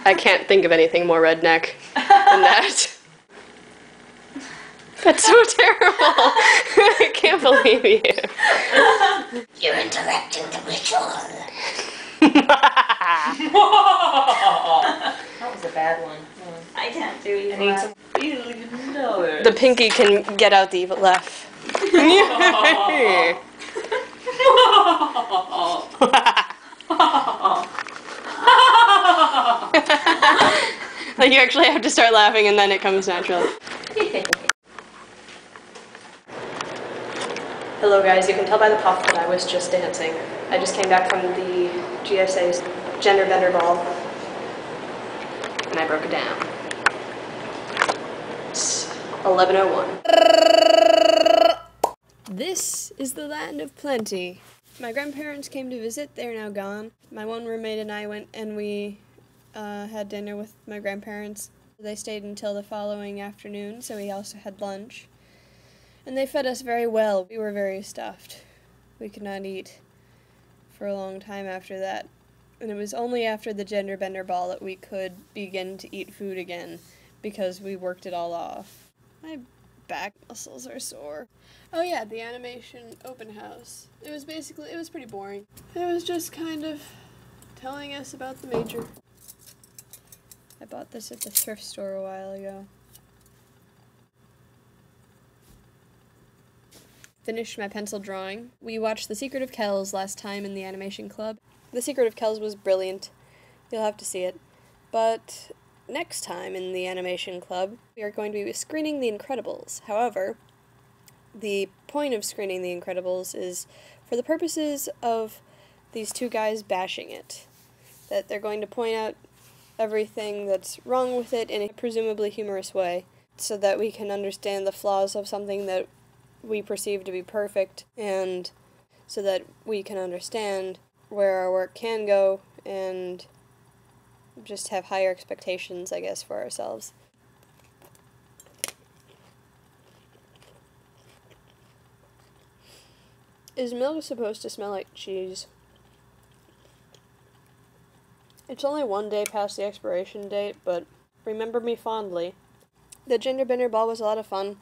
I can't think of anything more redneck than that. That's so terrible. I can't believe you. You're interrupting the ritual. That was a bad one. I can't do evil. I need some $1 billion. The pinky can get out the evil laugh. Like, you actually have to start laughing and then it comes natural. Hello guys, you can tell by the puff that I was just dancing. I just came back from the GSA's gender bender ball and I broke it down. It's 11:01. This is the land of plenty. My grandparents came to visit, they're now gone. My one roommate and I went and we had dinner with my grandparents. They stayed until the following afternoon, so we also had lunch. And they fed us very well. We were very stuffed. We could not eat for a long time after that. And it was only after the gender bender ball that we could begin to eat food again, because we worked it all off. My back muscles are sore. Oh yeah, the animation open house. It was pretty boring. It was just kind of telling us about the major. I bought this at the thrift store a while ago. Finished my pencil drawing. We watched The Secret of Kells last time in the animation club. The Secret of Kells was brilliant. You'll have to see it. But next time in the animation club, we are going to be screening The Incredibles. However, the point of screening The Incredibles is for the purposes of these two guys bashing it. That they're going to point out everything that's wrong with it in a presumably humorous way, so that we can understand the flaws of something that we perceive to be perfect, and so that we can understand where our work can go, and just have higher expectations, I guess, for ourselves. Is milk supposed to smell like cheese? It's only one day past the expiration date, but remember me fondly. The gender bender ball was a lot of fun.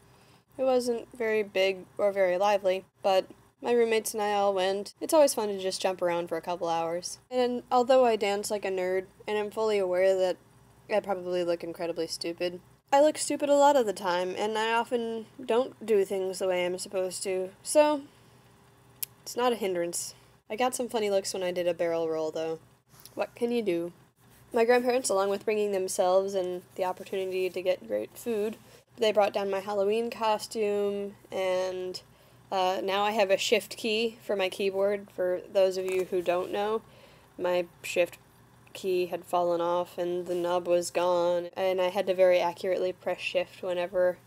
It wasn't very big or very lively, but my roommates and I all went. It's always fun to just jump around for a couple hours. And although I dance like a nerd, and I'm fully aware that I probably look incredibly stupid, I look stupid a lot of the time, and I often don't do things the way I'm supposed to, so it's not a hindrance. I got some funny looks when I did a barrel roll, though. What can you do? My grandparents, along with bringing themselves and the opportunity to get great food, they brought down my Halloween costume, and now I have a shift key for my keyboard. For those of you who don't know, my shift key had fallen off and the knob was gone, and I had to very accurately press shift whenever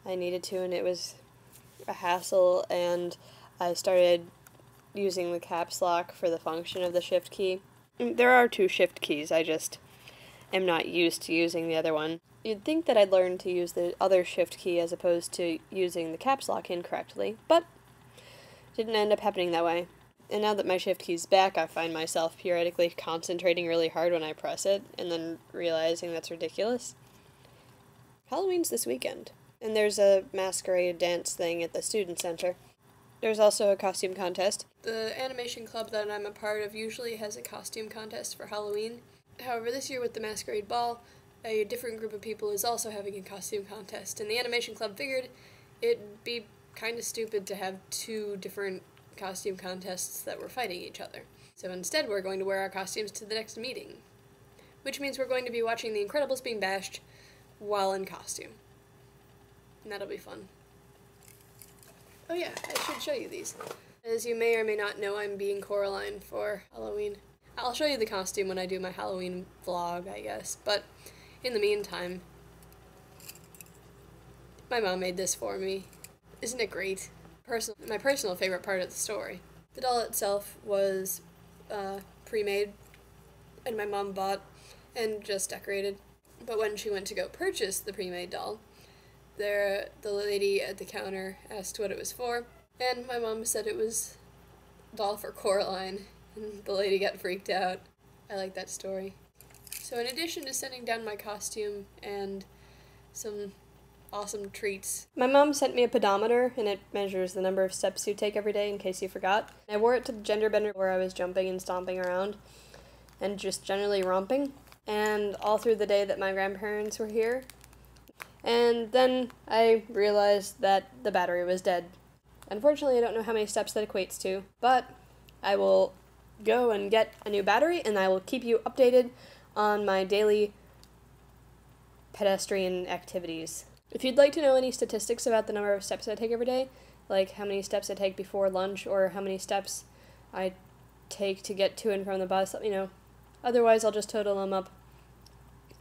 I needed to, and it was a hassle, and I started using the caps lock for the function of the shift key. There are two shift keys, I just am not used to using the other one. You'd think that I'd learn to use the other shift key as opposed to using the caps lock incorrectly, but didn't end up happening that way. And now that my shift key's back, I find myself periodically concentrating really hard when I press it, and then realizing that's ridiculous. Halloween's this weekend, and there's a masquerade dance thing at the student center. There's also a costume contest. The animation club that I'm a part of usually has a costume contest for Halloween. However, this year with the masquerade ball, a different group of people is also having a costume contest, and the animation club figured it'd be kind of stupid to have two different costume contests that were fighting each other. So instead we're going to wear our costumes to the next meeting, which means we're going to be watching The Incredibles being bashed while in costume. And that'll be fun. Oh yeah, I should show you these. As you may or may not know, I'm being Coraline for Halloween. I'll show you the costume when I do my Halloween vlog, I guess, but in the meantime, my mom made this for me. Isn't it great? My personal favorite part of the story. The doll itself was pre-made, and my mom bought and just decorated. But when she went to go purchase the pre-made doll, the lady at the counter asked what it was for, and my mom said it was a doll for Coraline, and the lady got freaked out. I like that story. So in addition to sending down my costume and some awesome treats, my mom sent me a pedometer, and it measures the number of steps you take every day in case you forgot. I wore it to the gender bender where I was jumping and stomping around and just generally romping, and all through the day that my grandparents were here. And then I realized that the battery was dead. Unfortunately, I don't know how many steps that equates to, but I will go and get a new battery, and I will keep you updated on my daily pedestrian activities. If you'd like to know any statistics about the number of steps I take every day, like how many steps I take before lunch or how many steps I take to get to and from the bus, let me know. Otherwise, I'll just total them up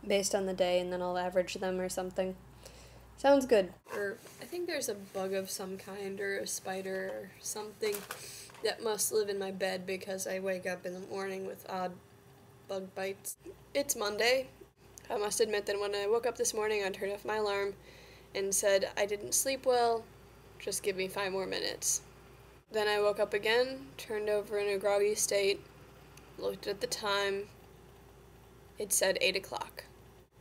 based on the day, and then I'll average them or something. Sounds good. Or I think there's a bug of some kind, or a spider or something that must live in my bed because I wake up in the morning with odd bug bites. It's Monday. I must admit that when I woke up this morning, I turned off my alarm and said, I didn't sleep well, just give me 5 more minutes. Then I woke up again, turned over in a groggy state, looked at the time, it said 8 o'clock.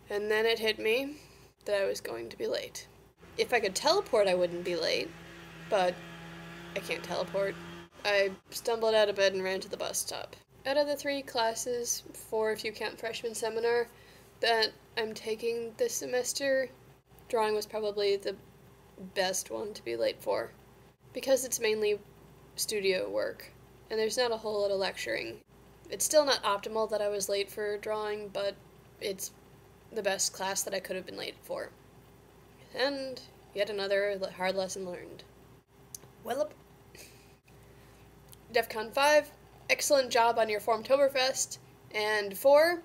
And then it hit me that I was going to be late. If I could teleport, I wouldn't be late, but I can't teleport. I stumbled out of bed and ran to the bus stop. Out of the 3 classes, 4 if you count freshman seminar, that I'm taking this semester, drawing was probably the best one to be late for, because it's mainly studio work, and there's not a whole lot of lecturing. It's still not optimal that I was late for drawing, but it's the best class that I could have been late for. And yet another hard lesson learned. Well, DEFCON 5, excellent job on your Formtoberfest, and 4,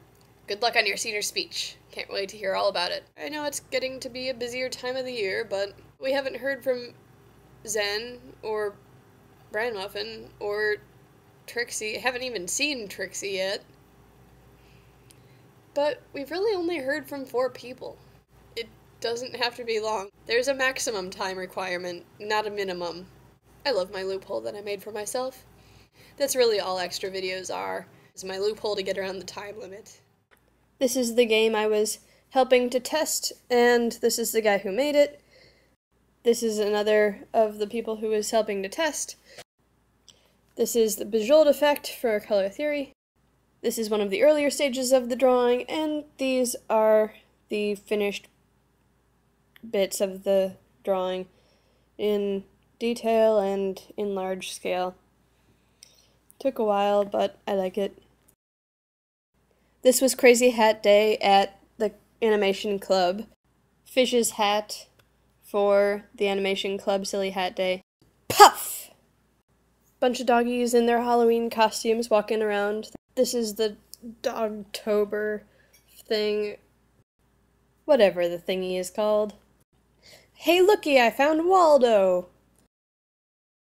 good luck on your senior speech. Can't wait to hear all about it. I know it's getting to be a busier time of the year, but we haven't heard from Zen, or Bran Muffin, or Trixie. I haven't even seen Trixie yet. But we've really only heard from 4 people. It doesn't have to be long. There's a maximum time requirement, not a minimum. I love my loophole that I made for myself. That's really all extra videos are, is my loophole to get around the time limit. This is the game I was helping to test, and this is the guy who made it. This is another of the people who was helping to test. This is the Bejold effect for color theory. This is one of the earlier stages of the drawing, and these are the finished bits of the drawing in detail and in large scale. Took a while, but I like it. This was Crazy Hat Day at the Animation Club. Fish's hat for the Animation Club Silly Hat Day. Puff! Bunch of doggies in their Halloween costumes walking around. This is the Dogtober thing. Whatever the thingy is called. Hey looky, I found Waldo!